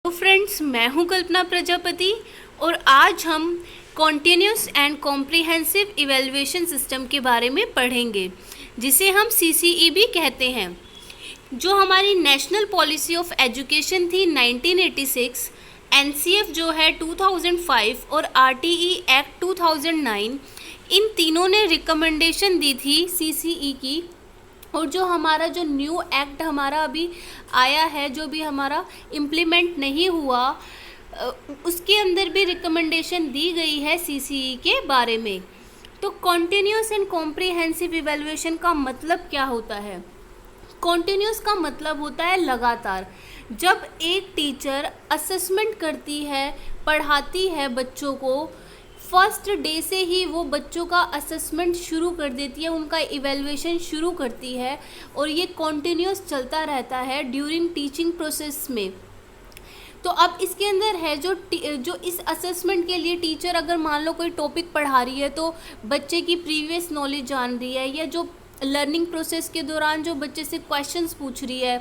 तो फ्रेंड्स, मैं हूं कल्पना प्रजापति और आज हम continuous and comprehensive evaluation system के बारे में पढ़ेंगे, जिसे हम सीसीई भी कहते हैं। जो हमारी नेशनल पॉलिसी ऑफ एजुकेशन थी 1986, एनसीएफ जो है 2005 और आरटीई एक्ट 2009, इन तीनों ने रिकमेंडेशन दी थी सीसीई की। और जो हमारा जो न्यू एक्ट हमारा अभी आया है, जो भी हमारा इम्प्लीमेंट नहीं हुआ, उसके अंदर भी रिकमेंडेशन दी गई है सीसीई के बारे में। तो कॉन्टिन्यूस एंड कॉम्प्रिहेंसिव इवैल्यूएशन का मतलब क्या होता है? कॉन्टिन्यूस का मतलब होता है लगातार। जब एक टीचर असेसमेंट करती है, पढ़ाती है बच्चों को, फर्स्ट डे से ही वो बच्चों का असेसमेंट शुरू कर देती है, उनका इवैल्यूएशन शुरू करती है और ये कॉन्टिन्यूस चलता रहता है ड्यूरिंग टीचिंग प्रोसेस में। तो अब इसके अंदर है जो इस असेसमेंट के लिए टीचर अगर मान लो कोई टॉपिक पढ़ा रही है तो बच्चे की प्रीवियस नॉलेज जान रही है, या जो लर्निंग प्रोसेस के दौरान जो बच्चे से क्वेश्चंस पूछ रही है,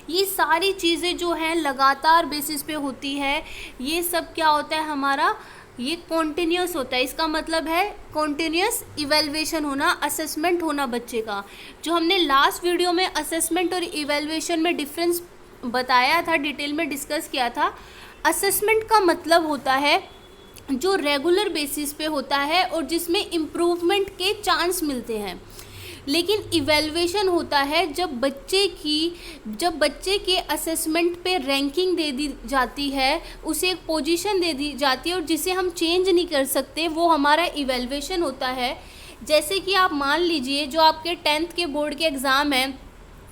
ये सारी चीज़ें जो हैं लगातार बेसिस पे होती है। ये सब क्या होता है हमारा, ये कॉन्टिन्यूस होता है। इसका मतलब है कॉन्टिन्यूस इवैल्यूएशन होना, असेसमेंट होना बच्चे का। जो हमने लास्ट वीडियो में असेसमेंट और इवैल्यूएशन में डिफरेंस बताया था, डिटेल में डिस्कस किया था। असेसमेंट का मतलब होता है जो रेगुलर बेसिस पे होता है और जिसमें इम्प्रूवमेंट के चांस मिलते हैं। लेकिन इवैल्यूएशन होता है जब बच्चे के असेसमेंट पे रैंकिंग दे दी जाती है, उसे एक पोजीशन दे दी जाती है और जिसे हम चेंज नहीं कर सकते, वो हमारा इवैल्यूएशन होता है। जैसे कि आप मान लीजिए जो आपके 10th के बोर्ड के एग्ज़ाम हैं,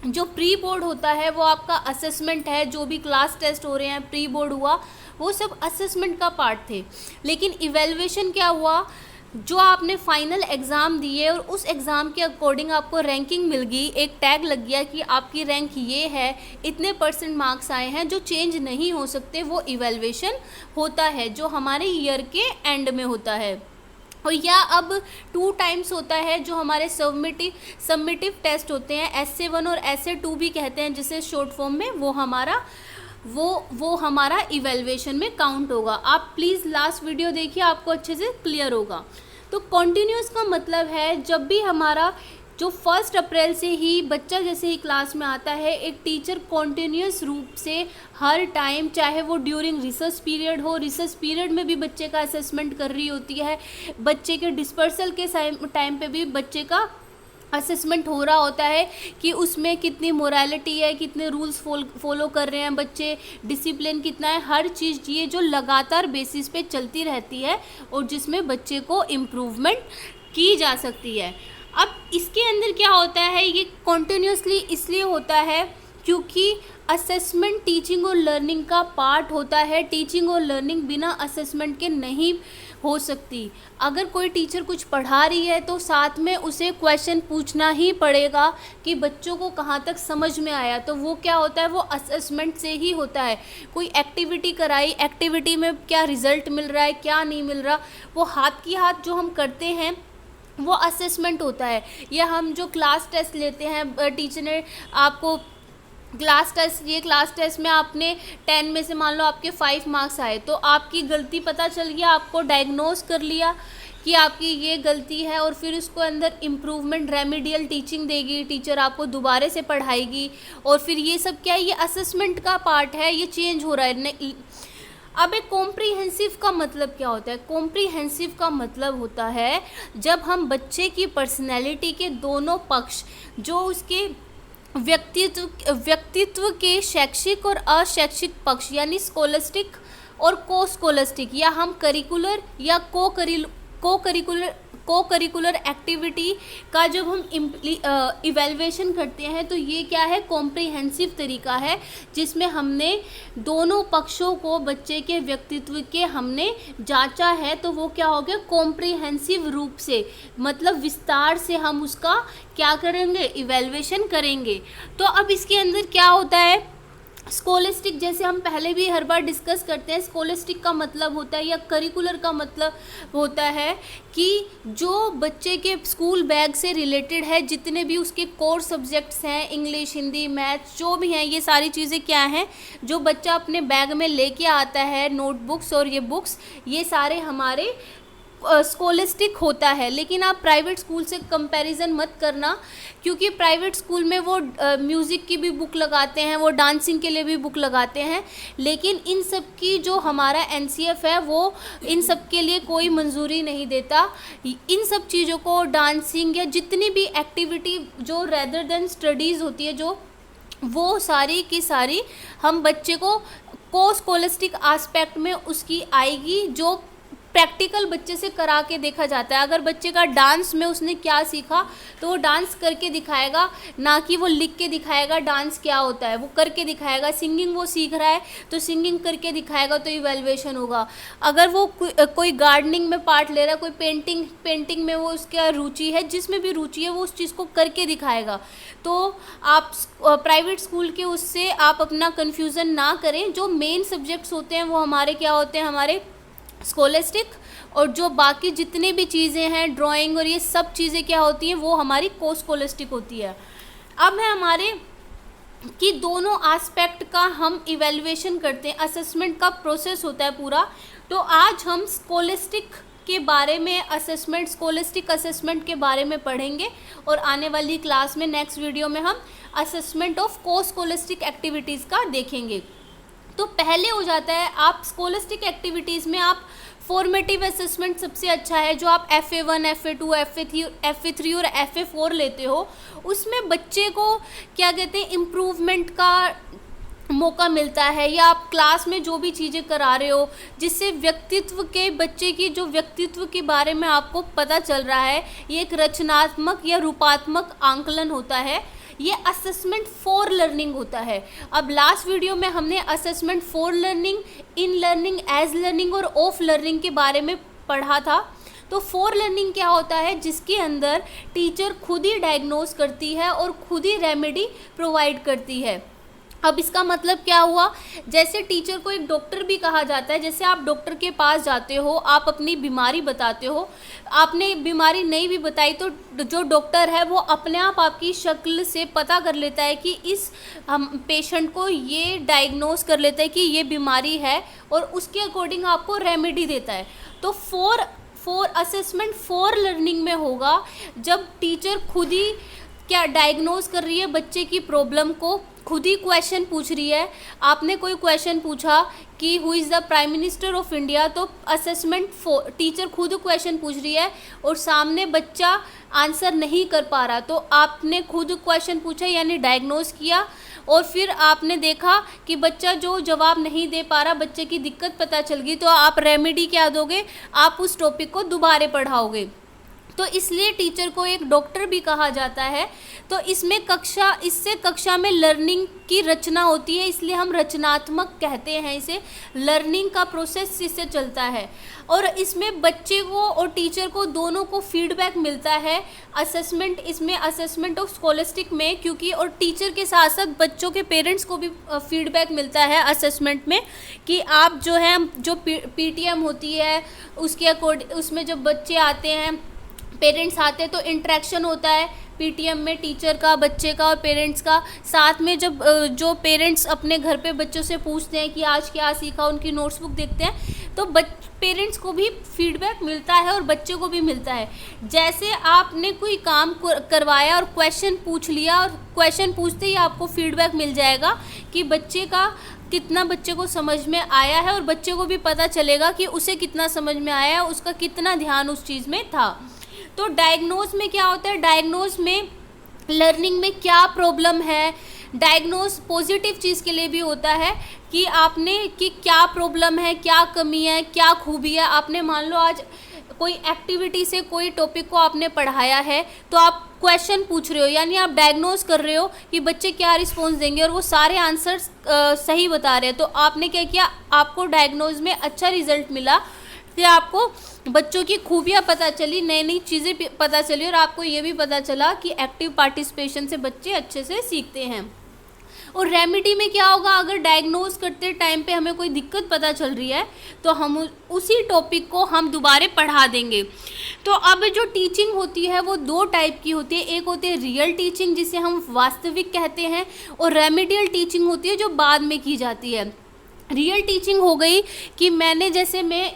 जो प्री बोर्ड होता है वो आपका असेसमेंट है। जो भी क्लास टेस्ट हो रहे हैं, प्री बोर्ड हुआ, वो सब असेसमेंट का पार्ट थे। लेकिन इवैल्यूएशन क्या हुआ, जो आपने फाइनल एग्ज़ाम दिए और उस एग्ज़ाम के अकॉर्डिंग आपको रैंकिंग मिल गई, एक टैग लग गया कि आपकी रैंक ये है, इतने % मार्क्स आए हैं, जो चेंज नहीं हो सकते, वो इवैल्यूएशन होता है, जो हमारे ईयर के एंड में होता है। और या अब 2 टाइम्स होता है, जो हमारे सबमिटिव टेस्ट होते हैं, SA1 और SA2 भी कहते हैं जिसे शॉर्ट फॉर्म में, वो हमारा इवैल्यूएशन में काउंट होगा। आप प्लीज़ लास्ट वीडियो देखिए, आपको अच्छे से क्लियर होगा। तो कॉन्टिन्यूस का मतलब है जब भी हमारा जो 1 अप्रैल से ही बच्चा जैसे ही क्लास में आता है, एक टीचर कॉन्टिन्यूस रूप से हर टाइम, चाहे वो ड्यूरिंग रिसर्च पीरियड हो, रिसर्च पीरियड में भी बच्चे का असेसमेंट कर रही होती है, बच्चे के डिस्पर्सल के टाइम पे भी बच्चे का असेसमेंट हो रहा होता है कि उसमें कितनी मोरालिटी है, कितने रूल्स फॉलो कर रहे हैं बच्चे, डिसिप्लिन कितना है, हर चीज़ ये जो लगातार बेसिस पे चलती रहती है और जिसमें बच्चे को इम्प्रूवमेंट की जा सकती है। अब इसके अंदर क्या होता है, ये कॉन्टिन्यूसली इसलिए होता है क्योंकि असेसमेंट टीचिंग और लर्निंग का पार्ट होता है। टीचिंग और लर्निंग बिना असेसमेंट के नहीं हो सकती। अगर कोई टीचर कुछ पढ़ा रही है तो साथ में उसे क्वेश्चन पूछना ही पड़ेगा कि बच्चों को कहाँ तक समझ में आया। तो वो क्या होता है, वो असेसमेंट से ही होता है। कोई एक्टिविटी कराई, एक्टिविटी में क्या रिजल्ट मिल रहा है, क्या नहीं मिल रहा, वो हाथ की हाथ जो हम करते हैं वो असेसमेंट होता है। या हम जो क्लास टेस्ट लेते हैं, टीचर ने आपको क्लास टेस्ट में आपने 10 में से मान लो आपके 5 मार्क्स आए, तो आपकी गलती पता चल गया, आपको डायग्नोज कर लिया कि आपकी ये गलती है, और फिर उसको अंदर इम्प्रूवमेंट रेमेडियल टीचिंग देगी, टीचर आपको दोबारा से पढ़ाएगी। और फिर ये सब क्या है, ये असेसमेंट का पार्ट है, ये चेंज हो रहा है। अब एक कॉम्प्रिहेंसिव का मतलब क्या होता है? कॉम्प्रिहेंसिव का मतलब होता है जब हम बच्चे की पर्सनैलिटी के दोनों पक्ष, जो उसके व्यक्तित्व के शैक्षिक और अशैक्षिक पक्ष, यानी स्कॉलस्टिक और को स्कॉलस्टिक, या हम करिकुलर या को करिकुलर एक्टिविटी का जब हम इवैल्यूएशन करते हैं, तो ये क्या है, कॉम्प्रिहेंसिव तरीका है जिसमें हमने दोनों पक्षों को बच्चे के व्यक्तित्व के हमने जांचा है। तो वो क्या हो गया, कॉम्प्रिहेंसिव रूप से, मतलब विस्तार से हम उसका क्या करेंगे, इवैल्यूएशन करेंगे। तो अब इसके अंदर क्या होता है, स्कोलिस्टिक, जैसे हम पहले भी हर बार डिस्कस करते हैं, स्कोलिस्टिक का मतलब होता है या करिकुलर का मतलब होता है कि जो बच्चे के स्कूल बैग से रिलेटेड है, जितने भी उसके कोर सब्जेक्ट्स हैं, इंग्लिश, हिंदी, मैथ्स, जो भी हैं, ये सारी चीज़ें क्या हैं जो बच्चा अपने बैग में लेके आता है, नोटबुक्स और ये बुक्स, ये सारे हमारे स्कोलिस्टिक होता है। लेकिन आप प्राइवेट स्कूल से कंपैरिजन मत करना, क्योंकि प्राइवेट स्कूल में वो म्यूज़िक की भी बुक लगाते हैं, वो डांसिंग के लिए भी बुक लगाते हैं, लेकिन इन सब की जो हमारा एनसीएफ है वो इन सब के लिए कोई मंजूरी नहीं देता। इन सब चीज़ों को, डांसिंग या जितनी भी एक्टिविटी जो रेदर देन स्टडीज़ होती है, जो वो सारी की सारी हम बच्चे को स्कोलिस्टिक एस्पेक्ट में उसकी आएगी, जो प्रैक्टिकल बच्चे से करा के देखा जाता है। अगर बच्चे का डांस में उसने क्या सीखा तो वो डांस करके दिखाएगा, ना कि वो लिख के दिखाएगा डांस क्या होता है, वो करके दिखाएगा। सिंगिंग वो सीख रहा है तो सिंगिंग करके दिखाएगा, तो इवैल्यूएशन होगा। अगर वो कोई गार्डनिंग में पार्ट ले रहा है, कोई पेंटिंग में वो उसका रुचि है, जिसमें भी रुचि है वो उस चीज़ को करके दिखाएगा। तो आप प्राइवेट स्कूल के उससे आप अपना कन्फ्यूज़न ना करें। जो मेन सब्जेक्ट्स होते हैं वो हमारे क्या होते हैं, हमारे स्कोलिस्टिक, और जो बाकी जितने भी चीज़ें हैं, ड्राइंग और ये सब चीज़ें क्या होती हैं, वो हमारी को स्कोलिस्टिक होती है। अब है हमारे कि दोनों एस्पेक्ट का हम इवैल्यूएशन करते हैं, असेसमेंट का प्रोसेस होता है पूरा। तो आज हम स्कोलिस्टिक के बारे में, असेसमेंट, स्कोलिस्टिक असेसमेंट के बारे में पढ़ेंगे, और आने वाली क्लास में, नेक्स्ट वीडियो में हम असेसमेंट ऑफ को स्कोलिस्टिक एक्टिविटीज़ का देखेंगे। तो पहले हो जाता है, आप स्कोलिस्टिक एक्टिविटीज़ में आप फॉर्मेटिव असेसमेंट सबसे अच्छा है, जो आप FA1, FA2, FA3 और FA4 लेते हो। उसमें बच्चे को क्या कहते हैं, इम्प्रूवमेंट का मौका मिलता है, या आप क्लास में जो भी चीज़ें करा रहे हो, जिससे व्यक्तित्व के, बच्चे की जो व्यक्तित्व के बारे में आपको पता चल रहा है, ये एक रचनात्मक या रूपात्मक आंकलन होता है। ये असेसमेंट फॉर लर्निंग होता है। अब लास्ट वीडियो में हमने assessment for learning, in learning, as learning और ऑफ लर्निंग के बारे में पढ़ा था। तो फॉर लर्निंग क्या होता है, जिसके अंदर टीचर खुद ही डायग्नोज करती है और खुद ही रेमेडी प्रोवाइड करती है। अब इसका मतलब क्या हुआ, जैसे टीचर को एक डॉक्टर भी कहा जाता है। जैसे आप डॉक्टर के पास जाते हो, आप अपनी बीमारी बताते हो, आपने बीमारी नहीं भी बताई तो जो डॉक्टर है वो अपने आप आपकी शक्ल से पता कर लेता है कि इस हम पेशेंट को ये डायग्नोज कर लेता है कि ये बीमारी है, और उसके अकॉर्डिंग आपको रेमेडी देता है। तो फॉर असेसमेंट फॉर लर्निंग में होगा जब टीचर खुद ही क्या डायग्नोज कर रही है बच्चे की प्रॉब्लम को, खुद ही क्वेश्चन पूछ रही है। आपने कोई क्वेश्चन पूछा कि who is the prime minister of India, तो असेसमेंट टीचर खुद क्वेश्चन पूछ रही है और सामने बच्चा आंसर नहीं कर पा रहा, तो आपने खुद क्वेश्चन पूछा यानी डायग्नोज किया, और फिर आपने देखा कि बच्चा जो जवाब नहीं दे पा रहा, बच्चे की दिक्कत पता चल गई, तो आप रेमेडी क्या दोगे, आप उस टॉपिक को दोबारा पढ़ाओगे। तो इसलिए टीचर को एक डॉक्टर भी कहा जाता है। तो इसमें इससे कक्षा में लर्निंग की रचना होती है, इसलिए हम रचनात्मक कहते हैं इसे। लर्निंग का प्रोसेस इससे चलता है, और इसमें बच्चे को और टीचर को दोनों को फीडबैक मिलता है। असेसमेंट, इसमें असेसमेंट ऑफ स्कोलिस्टिक में, क्योंकि और टीचर के साथ साथ बच्चों के पेरेंट्स को भी फीडबैक मिलता है असेसमेंट में, कि आप जो है, जो PTM होती है उसके अकॉर्डिंग, उसमें जब बच्चे आते हैं, पेरेंट्स आते हैं, तो इंटरेक्शन होता है PTM में टीचर का, बच्चे का और पेरेंट्स का। साथ में जब जो पेरेंट्स अपने घर पे बच्चों से पूछते हैं कि आज क्या सीखा, उनकी नोट्स बुक देखते हैं, तो पेरेंट्स को भी फीडबैक मिलता है और बच्चे को भी मिलता है। जैसे आपने कोई काम करवाया और क्वेश्चन पूछ लिया, और क्वेश्चन पूछते ही आपको फीडबैक मिल जाएगा कि बच्चे का कितना, बच्चे को समझ में आया है, और बच्चे को भी पता चलेगा कि उसे कितना समझ में आया है, उसका कितना ध्यान उस चीज़ में था। तो डायग्नोज में क्या होता है, डायग्नोज में लर्निंग में क्या प्रॉब्लम है, डायग्नोज पॉजिटिव चीज़ के लिए भी होता है कि आपने कि क्या प्रॉब्लम है, क्या कमी है, क्या खूबी है। आपने मान लो आज कोई एक्टिविटी से कोई टॉपिक को आपने पढ़ाया है, तो आप क्वेश्चन पूछ रहे हो, यानी आप डायग्नोज कर रहे हो कि बच्चे क्या रिस्पॉन्स देंगे, और वो सारे आंसर्स सही बता रहे हैं। तो आपने क्या किया, आपको डायग्नोज में अच्छा रिजल्ट मिला, फिर आपको बच्चों की खूबियाँ पता चली, नई नई चीज़ें पता चली, और आपको ये भी पता चला कि एक्टिव पार्टिसिपेशन से बच्चे अच्छे से सीखते हैं। और रेमेडी में क्या होगा, अगर डायग्नोज करते टाइम पे हमें कोई दिक्कत पता चल रही है तो हम उसी टॉपिक को हम दोबारा पढ़ा देंगे। तो अब जो टीचिंग होती है वो दो टाइप की होती है, एक होती है रियल टीचिंग जिसे हम वास्तविक कहते हैं, और रेमेडियल टीचिंग होती है जो बाद में की जाती है। रियल टीचिंग हो गई कि मैं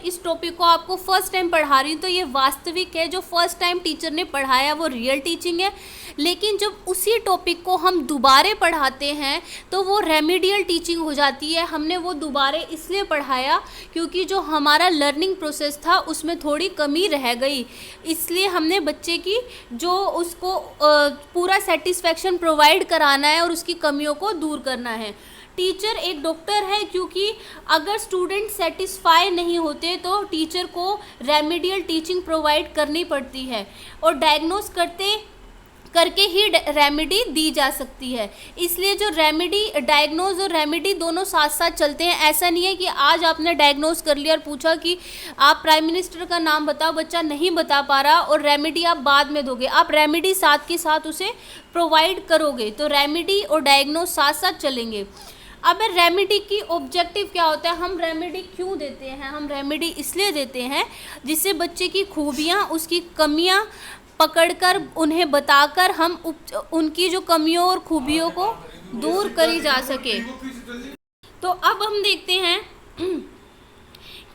इस टॉपिक को आपको फर्स्ट टाइम पढ़ा रही हूँ तो ये वास्तविक है, जो फर्स्ट टाइम टीचर ने पढ़ाया वो रियल टीचिंग है। लेकिन जब उसी टॉपिक को हम दोबारे पढ़ाते हैं तो वो रेमेडियल टीचिंग हो जाती है। हमने वो दोबारे इसलिए पढ़ाया क्योंकि जो हमारा लर्निंग प्रोसेस था उसमें थोड़ी कमी रह गई, इसलिए हमने बच्चे की जो उसको पूरा सेटिस्फेक्शन प्रोवाइड कराना है और उसकी कमियों को दूर करना है। टीचर एक डॉक्टर है, क्योंकि अगर स्टूडेंट सेटिस्फाई नहीं होते तो टीचर को रेमेडियल टीचिंग प्रोवाइड करनी पड़ती है और डायग्नोस करके ही रेमेडी दी जा सकती है। इसलिए जो डायग्नोज और रेमेडी दोनों साथ साथ चलते हैं। ऐसा नहीं है कि आज आपने डायग्नोज कर लिया और पूछा कि आप प्राइम मिनिस्टर का नाम बताओ, बच्चा नहीं बता पा रहा और रेमेडी आप बाद में दोगे, आप रेमेडी साथ के साथ उसे प्रोवाइड करोगे। तो रेमेडी और डायग्नोज साथ साथ चलेंगे। अब रेमेडी की ऑब्जेक्टिव क्या होता है, हम रेमेडी क्यों देते हैं? हम रेमेडी इसलिए देते हैं जिससे बच्चे की खूबियाँ, उसकी कमियाँ पकड़कर उन्हें बताकर हम उनकी जो कमियों और खूबियों को दूर करी जा सके। तो अब हम देखते हैं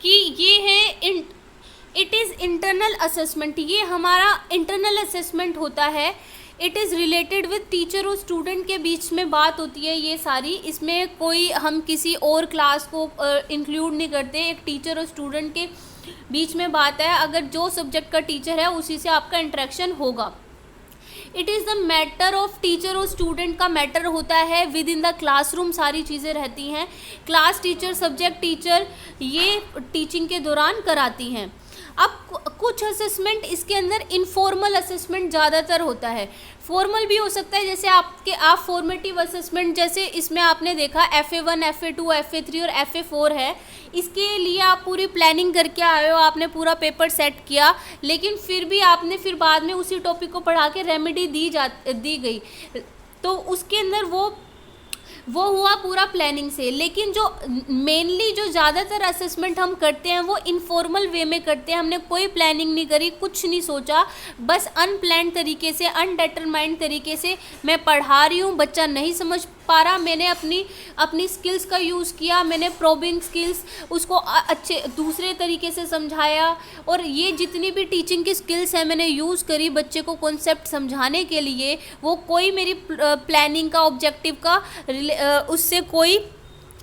कि ये है इट इज़ इंटरनल असेसमेंट। ये हमारा इंटरनल असेसमेंट होता है। It is related with teacher और स्टूडेंट के बीच में बात होती है ये सारी। इसमें कोई हम किसी और क्लास को इंक्लूड नहीं करते, एक टीचर और स्टूडेंट के बीच में बात है। अगर जो सब्जेक्ट का टीचर है उसी से आपका इंटरेक्शन होगा। It is the matter of teacher और स्टूडेंट का मैटर होता है विद इन द क्लासरूम, सारी चीज़ें रहती हैं। क्लास टीचर, सब्जेक्ट टीचर ये टीचिंग के दौरान कराती हैं। अब कुछ असेसमेंट इसके अंदर इनफॉर्मल असेसमेंट ज़्यादातर होता है, फॉर्मल भी हो सकता है। जैसे आप फॉर्मेटिव असेसमेंट, जैसे इसमें आपने देखा FA1, FA2, FA3 और FA4 है। इसके लिए आप पूरी प्लानिंग करके आए हो, आपने पूरा पेपर सेट किया, लेकिन फिर भी आपने फिर बाद में उसी टॉपिक को पढ़ा के रेमेडी दी गई, तो उसके अंदर वो हुआ पूरा प्लानिंग से। लेकिन जो मेनली जो ज़्यादातर असेसमेंट हम करते हैं वो इनफॉर्मल वे में करते हैं। हमने कोई प्लानिंग नहीं करी, कुछ नहीं सोचा, बस अनप्लान तरीके से, अनडेटरमाइंड तरीके से मैं पढ़ा रही हूँ, बच्चा नहीं समझ पा रहा, मैंने अपनी स्किल्स का यूज़ किया, मैंने प्रोबिंग स्किल्स उसको अच्छे दूसरे तरीके से समझाया, और ये जितनी भी टीचिंग की स्किल्स हैं मैंने यूज़ करी बच्चे को कॉन्सेप्ट समझाने के लिए। वो कोई मेरी प्लानिंग का, ऑब्जेक्टिव का उससे कोई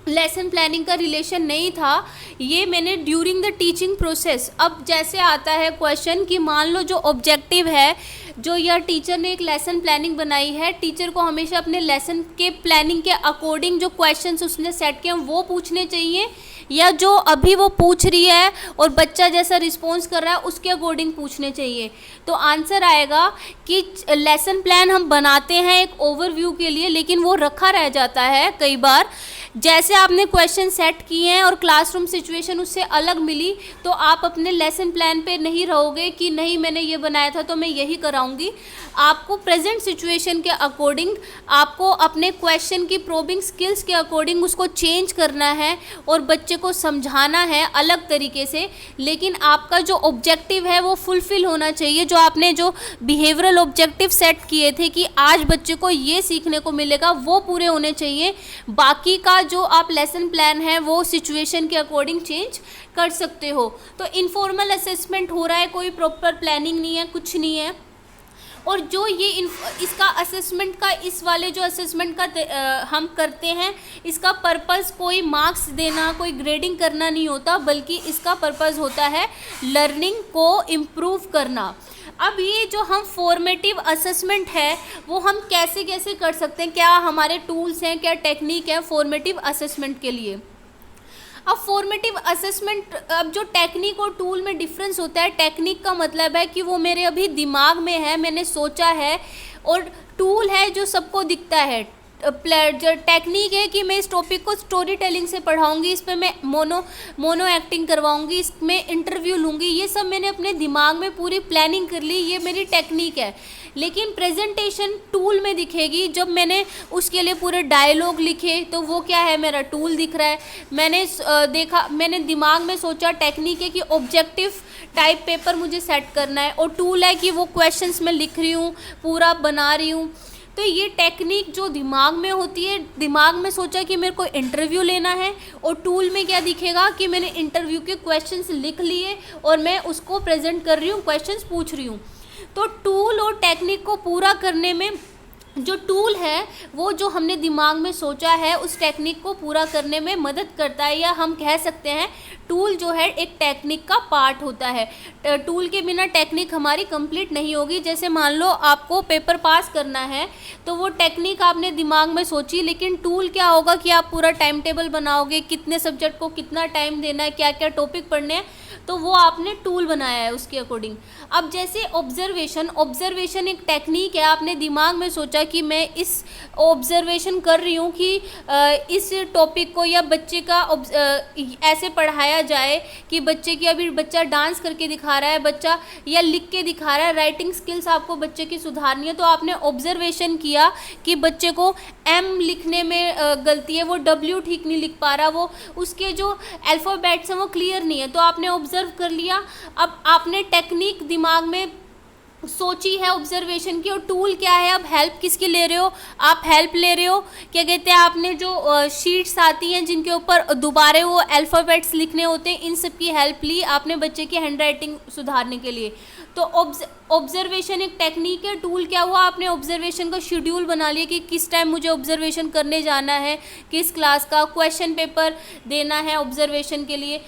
लेसन प्लानिंग का रिलेशन नहीं था, ये मैंने ड्यूरिंग द टीचिंग प्रोसेस। अब जैसे आता है क्वेश्चन कि मान लो जो ऑब्जेक्टिव है, जो यह टीचर ने एक लेसन प्लानिंग बनाई है, टीचर को हमेशा अपने लेसन के प्लानिंग के अकॉर्डिंग जो क्वेश्चंस उसने सेट किए हैं वो पूछने चाहिए, या जो अभी वो पूछ रही है और बच्चा जैसा रिस्पॉन्स कर रहा है उसके अकॉर्डिंग पूछने चाहिए। तो आंसर आएगा कि लेसन प्लान हम बनाते हैं एक ओवरव्यू के लिए, लेकिन वो रखा रह जाता है कई बार। जैसे आपने क्वेश्चन सेट किए हैं और क्लासरूम सिचुएशन उससे अलग मिली, तो आप अपने लेसन प्लान पे नहीं रहोगे कि नहीं मैंने ये बनाया था तो मैं यही कराऊंगी। आपको प्रेजेंट सिचुएशन के अकॉर्डिंग, आपको अपने क्वेश्चन की प्रोबिंग स्किल्स के अकॉर्डिंग उसको चेंज करना है और बच्चे को समझाना है अलग तरीके से। लेकिन आपका जो ऑब्जेक्टिव है वो फुलफिल होना चाहिए। जो आपने जो बिहेवियरल ऑब्जेक्टिव सेट किए थे कि आज बच्चे को ये सीखने को मिलेगा, वो पूरे होने चाहिए। बाकी का जो आप लेसन प्लान है वो सिचुएशन के अकॉर्डिंग चेंज कर सकते हो। तो इनफॉर्मल असेसमेंट हो रहा है, कोई प्रॉपर प्लानिंग नहीं है, कुछ नहीं है। और जो ये इसका असेसमेंट का, इस वाले जो असेसमेंट का हम करते हैं, इसका पर्पस कोई मार्क्स देना, कोई ग्रेडिंग करना नहीं होता, बल्कि इसका पर्पस होता है लर्निंग को इम्प्रूव करना। अब ये जो हम फॉर्मेटिव असेसमेंट है वो हम कैसे कैसे कर सकते हैं, क्या हमारे टूल्स हैं, क्या टेक्निक है फॉर्मेटिव असेसमेंट के लिए। अब फॉर्मेटिव असेसमेंट, अब जो टेक्निक और टूल में डिफरेंस होता है, टेक्निक का मतलब है कि वो मेरे अभी दिमाग में है, मैंने सोचा है, और टूल है जो सबको दिखता है। जो टेक्निक है कि मैं इस टॉपिक को स्टोरी टेलिंग से पढ़ाऊंगी, इसमें मैं मोनो एक्टिंग करवाऊंगी, इसमें इंटरव्यू लूँगी, ये सब मैंने अपने दिमाग में पूरी प्लानिंग कर ली, ये मेरी टेक्निक है। लेकिन प्रेजेंटेशन टूल में दिखेगी जब मैंने उसके लिए पूरे डायलॉग लिखे, तो वो क्या है, मेरा टूल दिख रहा है। मैंने दिमाग में सोचा, टेक्निक है कि ऑब्जेक्टिव टाइप पेपर मुझे सेट करना है, और टूल है कि वो क्वेश्चंस मैं लिख रही हूँ, पूरा बना रही हूँ। तो ये टेक्निक जो दिमाग में होती है, दिमाग में सोचा कि मेरे को इंटरव्यू लेना है, और टूल में क्या दिखेगा कि मैंने इंटरव्यू के क्वेश्चंस लिख लिए और मैं उसको प्रेजेंट कर रही हूँ, क्वेश्चंस पूछ रही हूँ। तो टूल और टेक्निक को पूरा करने में जो टूल है वो जो हमने दिमाग में सोचा है उस टेक्निक को पूरा करने में मदद करता है, या हम कह सकते हैं टूल जो है एक टेक्निक का पार्ट होता है। टूल के बिना टेक्निक हमारी कंप्लीट नहीं होगी। जैसे मान लो आपको पेपर पास करना है, तो वो टेक्निक आपने दिमाग में सोची, लेकिन टूल क्या होगा कि आप पूरा टाइम टेबल बनाओगे, कितने सब्जेक्ट को कितना टाइम देना है, क्या क्या टॉपिक पढ़ने हैं, तो वो आपने टूल बनाया है उसके अकॉर्डिंग। अब जैसे ऑब्जर्वेशन एक टेक्निक है, आपने दिमाग में सोचा कि मैं इस ऑब्जर्वेशन कर रही हूँ कि इस टॉपिक को या बच्चे का ऐसे पढ़ाया जाए कि बच्चा डांस करके दिखा रहा है, बच्चा या लिख के दिखा रहा है, राइटिंग स्किल्स आपको बच्चे की सुधारनी है, तो आपने ऑब्जर्वेशन किया कि बच्चे को एम लिखने में गलती है, वो डब्ल्यू ठीक नहीं लिख पा रहा, वो उसके जो अल्फ़ाबेट्स हैं वो क्लियर नहीं है, तो आपने ऑब्जर्व कर लिया। अब आपने टेक्निक दिमाग में सोची है ऑब्जर्वेशन की, और टूल क्या है, अब हेल्प किसकी ले रहे हो, आप हेल्प ले रहे हो, क्या कहते हैं, आपने जो शीट्स आती हैं जिनके ऊपर दोबारा वो अल्फ़ाबेट्स लिखने होते हैं, इन सब की हेल्प ली आपने बच्चे की हैंडराइटिंग सुधारने के लिए। तो ऑब्जर्वेशन एक टेक्निक है। टूल क्या हुआ, आपने ऑब्जर्वेशन का शेड्यूल बना लिया कि किस टाइम मुझे ऑब्जर्वेशन करने जाना है, किस क्लास का क्वेश्चन पेपर देना है ऑब्जर्वेशन के लिए।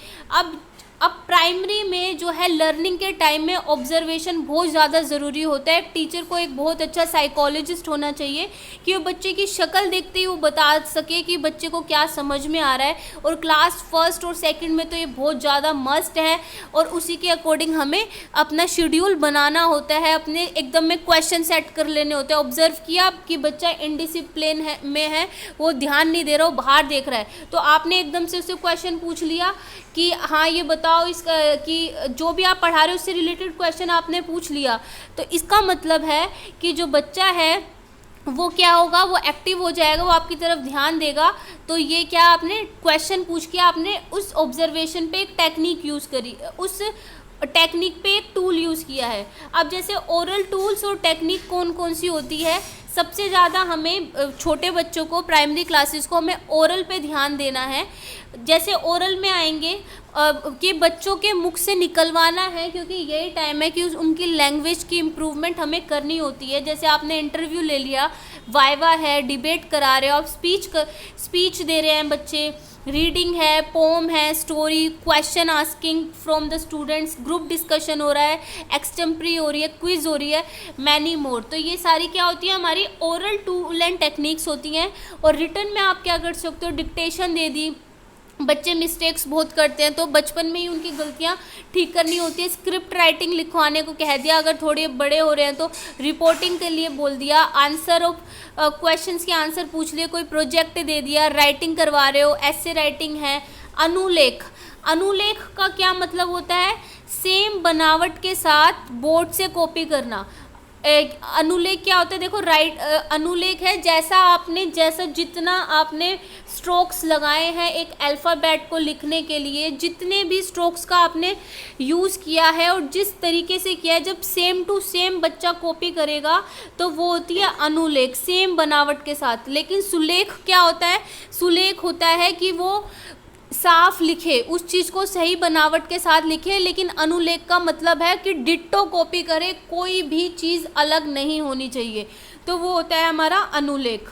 अब प्राइमरी में जो है लर्निंग के टाइम में ऑब्जर्वेशन बहुत ज़्यादा ज़रूरी होता है। टीचर को एक बहुत अच्छा साइकोलॉजिस्ट होना चाहिए कि वो बच्चे की शक्ल देखते ही वो बता सके कि बच्चे को क्या समझ में आ रहा है, और क्लास फर्स्ट और सेकंड में तो ये बहुत ज़्यादा मस्ट है, और उसी के अकॉर्डिंग हमें अपना शेड्यूल बनाना होता है, अपने एकदम में क्वेश्चन सेट कर लेने होते हैं। ऑब्जर्व किया कि बच्चा इनडिसिप्लिन में है, वो ध्यान नहीं दे रहा, वो बाहर देख रहा है, तो आपने एकदम से उससे क्वेश्चन पूछ लिया कि हाँ ये बताओ इसका, कि जो भी आप पढ़ा रहे हो उससे रिलेटेड क्वेश्चन आपने पूछ लिया, तो इसका मतलब है कि जो बच्चा है वो क्या होगा, वो एक्टिव हो जाएगा, वो आपकी तरफ ध्यान देगा। तो ये क्या, आपने क्वेश्चन पूछ के आपने उस ऑब्जर्वेशन पे एक टेक्निक यूज़ करी, उस टेक्निक पे एक टूल यूज़ किया है। अब जैसे ओरल टूल्स और टेक्निक कौन कौन सी होती है, सबसे ज़्यादा हमें छोटे बच्चों को, प्राइमरी क्लासेस को हमें ओरल पे ध्यान देना है। जैसे ओरल में आएंगे कि बच्चों के मुख से निकलवाना है, क्योंकि यही टाइम है कि उनकी लैंग्वेज की इम्प्रूवमेंट हमें करनी होती है। जैसे आपने इंटरव्यू ले लिया, वाइवा है, डिबेट करा रहे हो आप, स्पीच दे रहे हैं बच्चे, रीडिंग है, पोम है, story, question asking from the students, group discussion हो रहा है, एक्सटेम्परी हो रही है, क्विज हो रही है, मैनी मोर। तो ये सारी क्या होती है, हमारी ओरल टूल एंड टेक्निक्स होती हैं। और रिटर्न में आप क्या कर सकते हो, डिक्टेशन दे दी, बच्चे मिस्टेक्स बहुत करते हैं तो बचपन में ही उनकी गलतियां ठीक करनी होती है। स्क्रिप्ट राइटिंग लिखवाने को कह दिया, अगर थोड़े बड़े हो रहे हैं तो रिपोर्टिंग के लिए बोल दिया, आंसर ऑफ क्वेश्चंस के आंसर पूछ लिए, कोई प्रोजेक्ट दे दिया, राइटिंग करवा रहे हो, ऐसे राइटिंग है। अनुलेख का क्या मतलब होता है, सेम बनावट के साथ बोर्ड से कॉपी करना। अनुलेख क्या होता है, देखो अनुलेख है जैसा जितना आपने स्ट्रोक्स लगाए हैं एक अल्फ़ाबेट को लिखने के लिए, जितने भी स्ट्रोक्स का आपने यूज़ किया है और जिस तरीके से किया है, जब सेम टू सेम बच्चा कॉपी करेगा तो वो होती है अनुलेख, सेम बनावट के साथ। लेकिन सुलेख क्या होता है, सुलेख होता है कि वो साफ लिखे, उस चीज़ को सही बनावट के साथ लिखे। लेकिन अनुलेख का मतलब है कि डिट्टो कॉपी करे, कोई भी चीज़ अलग नहीं होनी चाहिए, तो वो होता है हमारा अनुलेख।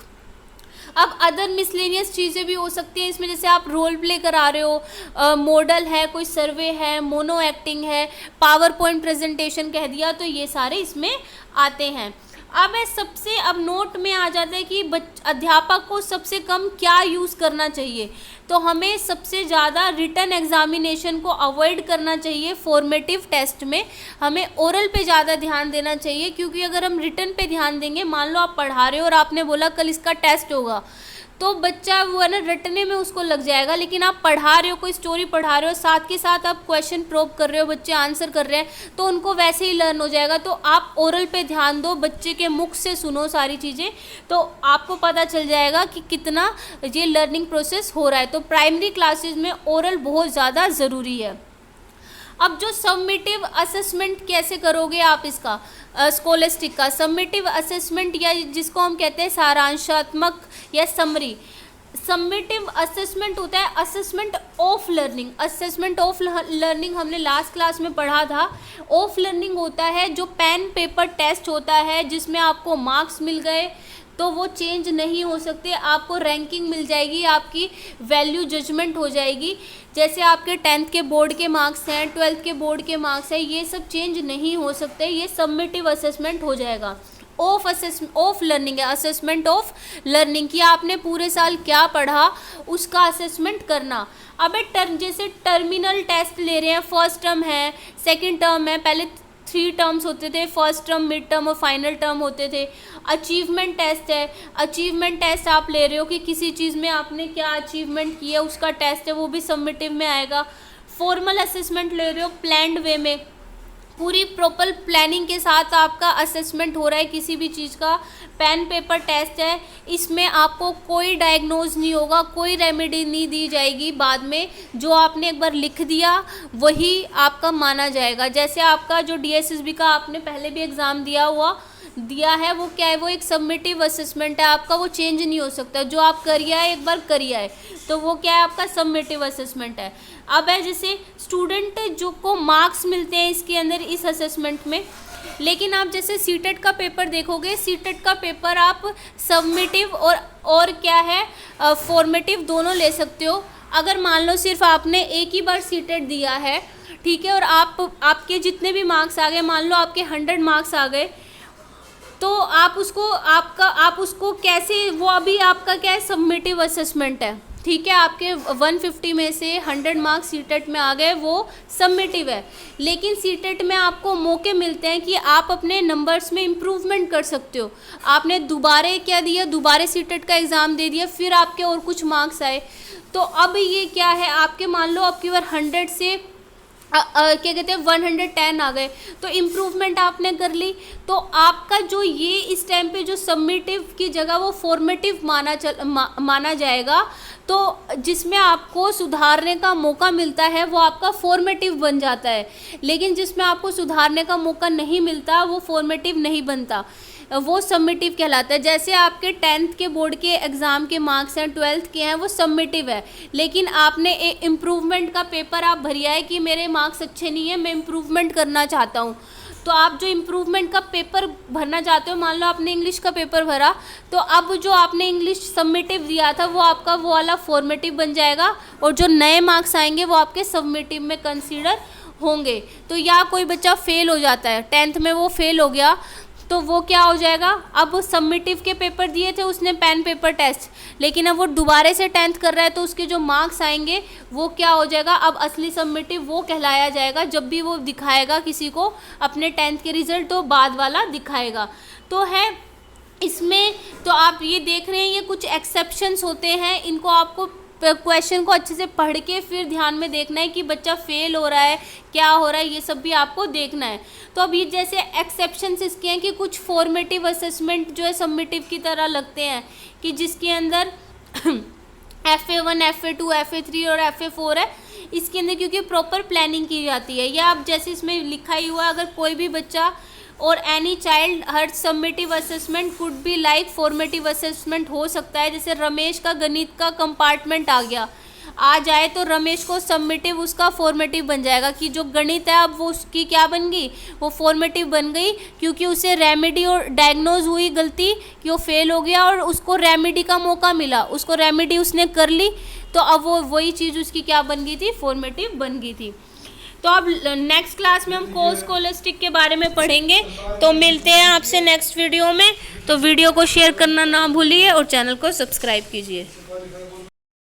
अब अदर मिसलेनियस चीज़ें भी हो सकती हैं इसमें, जैसे आप रोल प्ले करा रहे हो, मॉडल है, कोई सर्वे है, मोनो एक्टिंग है, पावर पॉइंट प्रेजेंटेशन कह दिया, तो ये सारे इसमें आते हैं। अब नोट में आ जाता है कि अध्यापक को सबसे कम क्या यूज़ करना चाहिए। तो हमें सबसे ज़्यादा रिटन एग्जामिनेशन को अवॉइड करना चाहिए। फॉर्मेटिव टेस्ट में हमें ओरल पे ज़्यादा ध्यान देना चाहिए, क्योंकि अगर हम रिटन पे ध्यान देंगे, मान लो आप पढ़ा रहे हो और आपने बोला कल इसका टेस्ट होगा, तो बच्चा वो है ना रटने में उसको लग जाएगा। लेकिन आप पढ़ा रहे हो, कोई स्टोरी पढ़ा रहे हो, साथ के साथ आप क्वेश्चन प्रोब कर रहे हो, बच्चे आंसर कर रहे हैं, तो उनको वैसे ही लर्न हो जाएगा। तो आप ओरल पे ध्यान दो, बच्चे के मुख से सुनो सारी चीज़ें, तो आपको पता चल जाएगा कि कितना ये लर्निंग प्रोसेस हो रहा है। तो प्राइमरी क्लासेस में ओरल बहुत ज़्यादा ज़रूरी है। अब जो सबमिटिव असेसमेंट कैसे करोगे आप इसका, स्कोलेस्टिक का सबमिटिव असेसमेंट, या जिसको हम कहते हैं सारांशात्मक या समरी। सबमिटिव असेसमेंट होता है assessment of learning. Assessment of learning हमने लास्ट क्लास में पढ़ा था। ऑफ लर्निंग होता है जो पेन पेपर टेस्ट होता है, जिसमें आपको मार्क्स मिल गए तो वो चेंज नहीं हो सकते, आपको रैंकिंग मिल जाएगी, आपकी वैल्यू जजमेंट हो जाएगी। जैसे आपके 10th के बोर्ड के मार्क्स हैं, 12th के बोर्ड के मार्क्स हैं, ये सब चेंज नहीं हो सकते, ये सबमिटिव असेसमेंट हो जाएगा। ऑफ लर्निंग है असेसमेंट ऑफ लर्निंग, कि आपने पूरे साल क्या पढ़ा उसका असेसमेंट करना। अब जैसे टर्मिनल टेस्ट ले रहे हैं, फर्स्ट टर्म है, सेकेंड टर्म है, पहले 3 टर्म्स होते थे, फर्स्ट टर्म, मिड टर्म और फाइनल टर्म होते थे। अचीवमेंट टेस्ट है, अचीवमेंट टेस्ट आप ले रहे हो कि किसी चीज़ में आपने क्या अचीवमेंट किया, उसका टेस्ट है, वो भी सबमिटिव में आएगा। फॉर्मल असेसमेंट ले रहे हो प्लान्ड वे में, पूरी प्रॉपर प्लानिंग के साथ आपका असेसमेंट हो रहा है किसी भी चीज़ का। पेन पेपर टेस्ट है, इसमें आपको कोई डायग्नोज नहीं होगा, कोई रेमेडी नहीं दी जाएगी बाद में, जो आपने एक बार लिख दिया वही आपका माना जाएगा। जैसे आपका जो DSSB का आपने पहले भी एग्ज़ाम दिया है, वो क्या है, वो एक सबमिटिव असेसमेंट है आपका, वो चेंज नहीं हो सकता। जो आप करिए एक बार करिए, तो वो क्या है, आपका सबमिटिव असेसमेंट है। अब है जैसे स्टूडेंट जो को मार्क्स मिलते हैं इसके अंदर, इस असेसमेंट में, लेकिन आप जैसे सीटेट का पेपर देखोगे, सीटेट का पेपर आप सबमिटिव और क्या है फॉर्मेटिव दोनों ले सकते हो। अगर मान लो सिर्फ आपने एक ही बार सीटेट दिया है, ठीक है, और आपके जितने भी मार्क्स आ गए, मान लो आपके 100 मार्क्स आ गए, तो आप उसको कैसे, वो अभी आपका क्या है, सबमिटिव असेसमेंट है, ठीक है। आपके 150 में से 100 मार्क्स सीटेट में आ गए, वो सबमिटिव है। लेकिन सीटेट में आपको मौके मिलते हैं कि आप अपने नंबर्स में इम्प्रूवमेंट कर सकते हो। आपने दोबारा क्या दिया, दोबारा सीटेट का एग्ज़ाम दे दिया, फिर आपके और कुछ मार्क्स आए, तो अब ये क्या है, आपके मान लो आपकी बार 100 से क्या कहते हैं 110 आ गए, तो इम्प्रूवमेंट आपने कर ली। तो आपका जो ये इस टाइम पे जो सबमिटिव की जगह वो फॉर्मेटिव माना जाएगा, तो जिसमें आपको सुधारने का मौका मिलता है वो आपका फॉर्मेटिव बन जाता है। लेकिन जिसमें आपको सुधारने का मौका नहीं मिलता वो फॉर्मेटिव नहीं बनता, वो सबमिटिव कहलाता है। जैसे आपके 10th के बोर्ड के एग्ज़ाम के मार्क्स हैं, 12th के हैं, वो सबमिटिव है। लेकिन आपने इम्प्रूवमेंट का पेपर आप भरिया है कि मेरे मार्क्स अच्छे नहीं है, मैं इम्प्रूवमेंट करना चाहता हूँ, तो आप जो इम्प्रूवमेंट का पेपर भरना चाहते हो, मान लो आपने इंग्लिश का पेपर भरा, तो अब जो आपने इंग्लिश सबमिटिव दिया था वो आपका वो वाला फॉर्मेटिव बन जाएगा, और जो नए मार्क्स आएंगे वो आपके सबमिटिव में कंसीडर होंगे। तो या कोई बच्चा फेल हो जाता है, 10th में वो फेल हो गया, तो वो क्या हो जाएगा, अब सबमिटिव के पेपर दिए थे उसने पेन पेपर टेस्ट, लेकिन अब वो दोबारा से 10th कर रहा है, तो उसके जो मार्क्स आएंगे वो क्या हो जाएगा, अब असली सबमिटिव वो कहलाया जाएगा। जब भी वो दिखाएगा किसी को अपने 10th के रिजल्ट, तो बाद वाला दिखाएगा। तो है इसमें, तो आप ये देख रहे हैं ये कुछ एक्सेप्शंस होते हैं, इनको आपको क्वेश्चन को अच्छे से पढ़ के फिर ध्यान में देखना है कि बच्चा फेल हो रहा है, क्या हो रहा है, ये सब भी आपको देखना है। तो अब ये जैसे एक्सेप्शंस इसके हैं कि कुछ फॉर्मेटिव असेसमेंट जो है सबमिटिव की तरह लगते हैं, कि जिसके अंदर FA1, FA2, FA3 और FA4 है, इसके अंदर क्योंकि प्रॉपर प्लानिंग की जाती है। या अब जैसे इसमें लिखा ही हुआ, अगर कोई भी बच्चा और any child her submissive assessment could be like formative assessment हो सकता है। जैसे रमेश का गणित का कंपार्टमेंट आ जाए तो रमेश को सबमिटिव उसका फॉर्मेटिव बन जाएगा, कि जो गणित है अब वो उसकी क्या बन गई, वो फॉर्मेटिव बन गई, क्योंकि उसे रेमेडी और डायग्नोज हुई गलती कि वो फेल हो गया और उसको रेमेडी का मौका मिला, उसको रेमेडी उसने कर ली, तो अब वो वही चीज़ उसकी क्या बन गई थी, फॉर्मेटिव बन गई थी। तो अब नेक्स्ट क्लास में हम कोस कोलेस्टिक के बारे में पढ़ेंगे। तो मिलते हैं आपसे नेक्स्ट वीडियो में। तो वीडियो को शेयर करना ना भूलिए और चैनल को सब्सक्राइब कीजिए।